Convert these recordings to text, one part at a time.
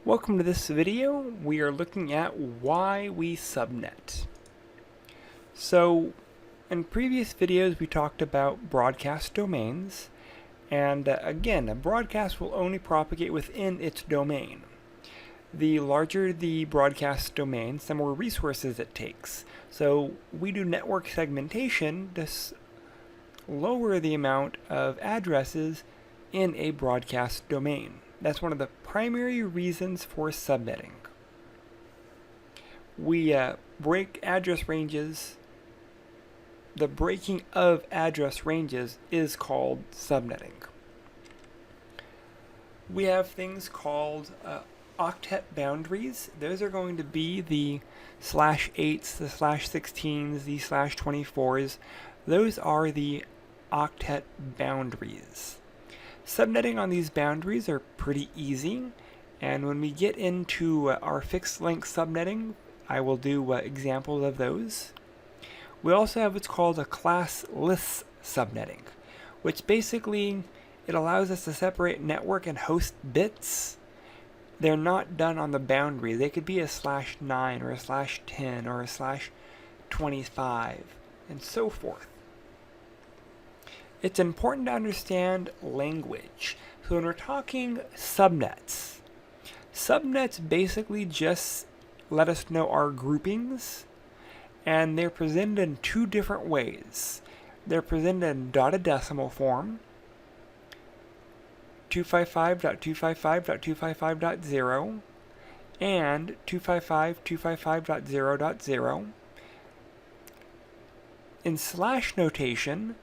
Welcome to this video. We are looking at why we subnet. So, in previous videos we talked about broadcast domains, and again, a broadcast will only propagate within its domain. The larger the broadcast domain, the more resources it takes. So we do network segmentation to lower the amount of addresses in a broadcast domain. That's one of the primary reasons for subnetting. We break address ranges. The breaking of address ranges is called subnetting. We have things called octet boundaries. Those are going to be the /8s, the /16s, the /24s. Those are the octet boundaries. Subnetting on these boundaries are pretty easy, and when we get into our fixed length subnetting, I will do examples of those. We also have what's called a classless subnetting, which basically it allows us to separate network and host bits. They're not done on the boundary. They could be a /9 or a /10 or a /25 and so forth. It's important to understand language. So when we're talking subnets, subnets basically just let us know our groupings, and they're presented in two different ways. They're presented in dotted decimal form, 255.255.255.0 and 255.255.0.0. In slash notation,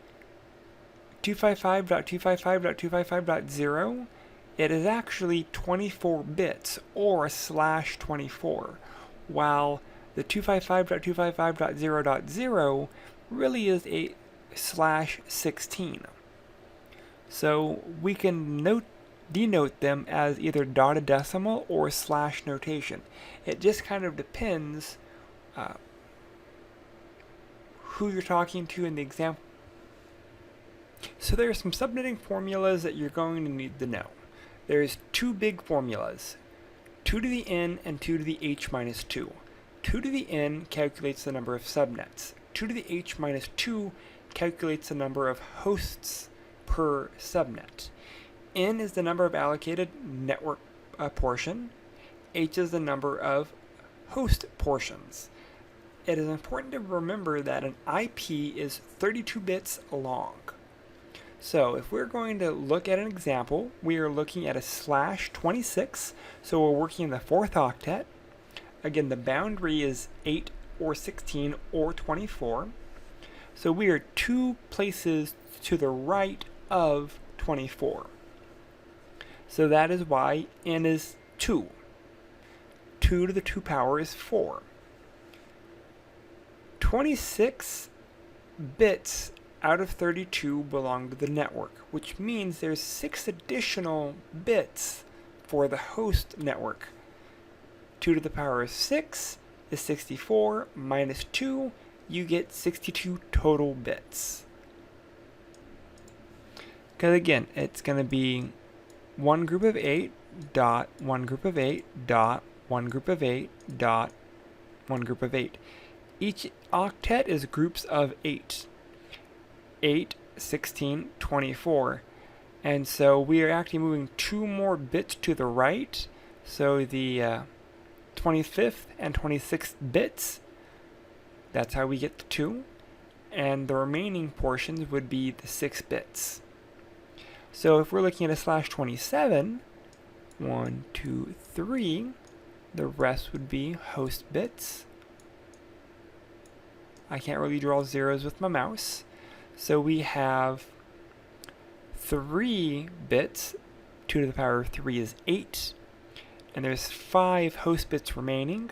255.255.255.0, it is actually 24 bits or /24, while the 255.255.0.0 really is a /16. So we can denote them as either dotted decimal or slash notation. It just kind of depends who you're talking to in the example. So there are some subnetting formulas that you're going to need to know. There's two big formulas, 2 to the n and 2 to the h minus 2. 2 to the n calculates the number of subnets. 2 to the h minus 2 calculates the number of hosts per subnet. N is the number of allocated network portion. H is the number of host portions. It is important to remember that an IP is 32 bits long. So if we're going to look at an example, we are looking at a /26, so we're working in the 4th octet. Again, the boundary is 8 or 16 or 24. So we are 2 places to the right of 24. So that is why n is 2. 2 to the 2 power is 4. 26 bits out of 32 belong to the network, which means there's 6 additional bits for the host network. 2 to the power of 6 is 64 minus 2, you get 62 total bits. Because again, it's going to be one group of 8 dot one group of 8 dot one group of 8 dot one group of 8. Each octet is groups of 8. 8, 16, 24. And so we are actually moving 2 more bits to the right. So the 25th and 26th bits, that's how we get the 2. And the remaining portions would be the 6 bits. So if we're looking at a /27, 1, 2, 3, the rest would be host bits. I can't really draw zeros with my mouse. So we have 3 bits, 2 to the power of 3 is 8, and there's 5 host bits remaining.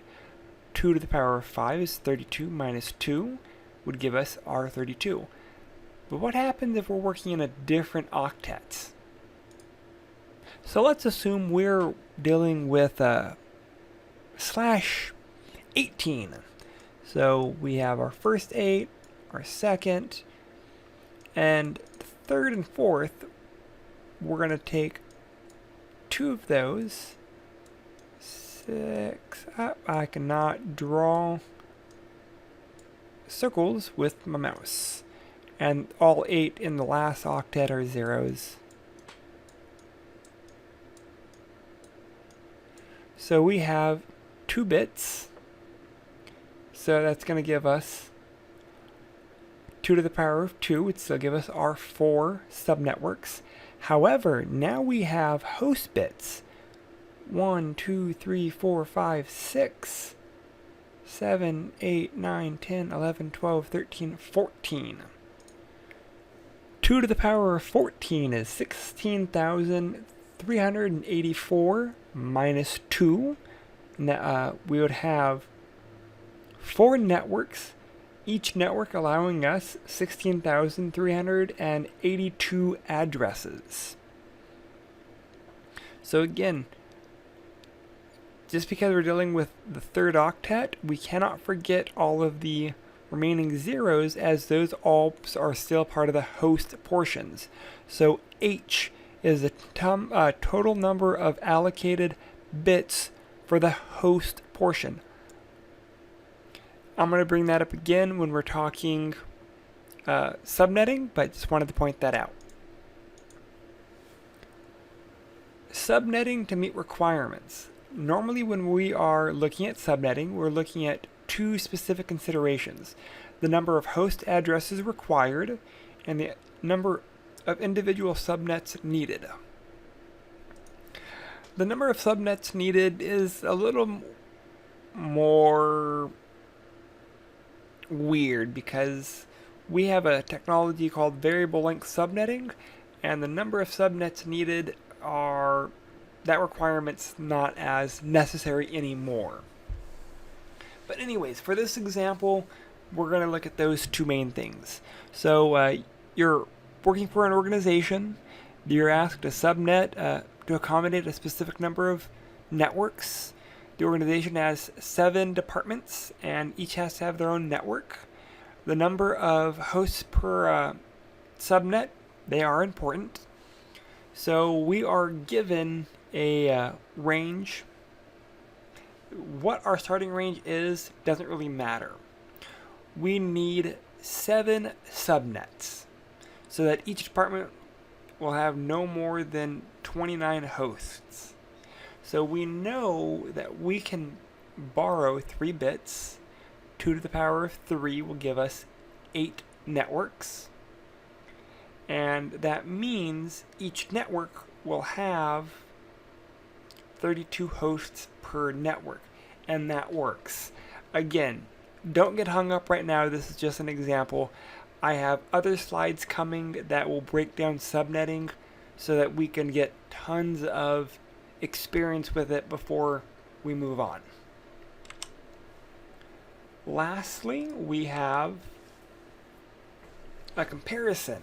2 to the power of 5 is 32 minus 2 would give us our 32. But what happens if we're working in a different octet? So let's assume we're dealing with /18. So we have our first 8, our second, and the 3rd and 4th, we're going to take 2 of those, 6 up. I cannot draw circles with my mouse. And all 8 in the last octet are zeros. So we have 2 bits. So that's going to give us 2 to the power of 2, which will give us our 4 subnetworks. However, now we have host bits. 1, 2, 3, 4, 5, 6, 7, 8, 9, 10, 11, 12, 13, 14. 2 to the power of 14 is 16,384 minus 2. We would have 4 networks, each network allowing us 16,382 addresses. So again, just because we're dealing with the third octet, we cannot forget all of the remaining zeros, as those all are still part of the host portions. So H is the total number of allocated bits for the host portion. I'm going to bring that up again when we're talking subnetting, but just wanted to point that out. Subnetting to meet requirements. Normally when we are looking at subnetting, we're looking at 2 specific considerations: the number of host addresses required and the number of individual subnets needed. The number of subnets needed is a little more weird because we have a technology called variable length subnetting, and the number of subnets needed that requirement's not as necessary anymore. But anyways, for this example, we're going to look at those 2 main things. So you're working for an organization, you're asked to subnet to accommodate a specific number of networks. The organization has 7 departments, and each has to have their own network. The number of hosts per subnet, they are important. So we are given a range. What our starting range is doesn't really matter. We need 7 subnets so that each department will have no more than 29 hosts. So we know that we can borrow 3 bits. 2 to the power of 3 will give us 8 networks. And that means each network will have 32 hosts per network. And that works. Again, don't get hung up right now. This is just an example. I have other slides coming that will break down subnetting so that we can get tons of experience with it before we move on. Lastly, we have a comparison.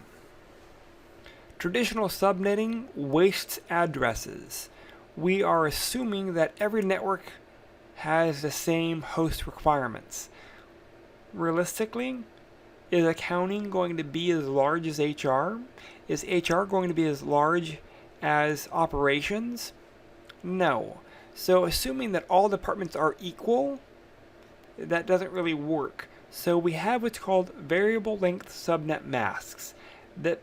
Traditional subnetting wastes addresses. We are assuming that every network has the same host requirements. Realistically, is accounting going to be as large as HR? Is HR going to be as large as operations? No. So assuming that all departments are equal, that doesn't really work. So we have what's called variable length subnet masks that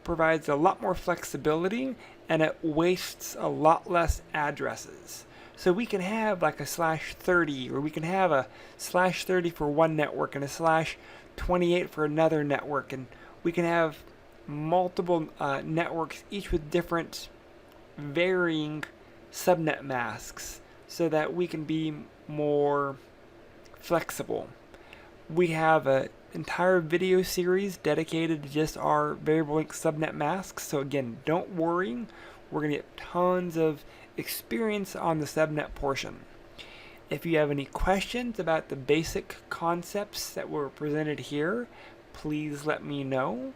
provides a lot more flexibility, and it wastes a lot less addresses. So we can have like a /30, or we can have a /30 for one network and a /28 for another network, and we can have multiple networks, each with different varying subnet masks, so that we can be more flexible. We have an entire video series dedicated to just our variable length subnet masks, so again, don't worry, we're going to get tons of experience on the subnet portion. If you have any questions about the basic concepts that were presented here, please let me know.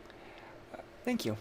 Thank you.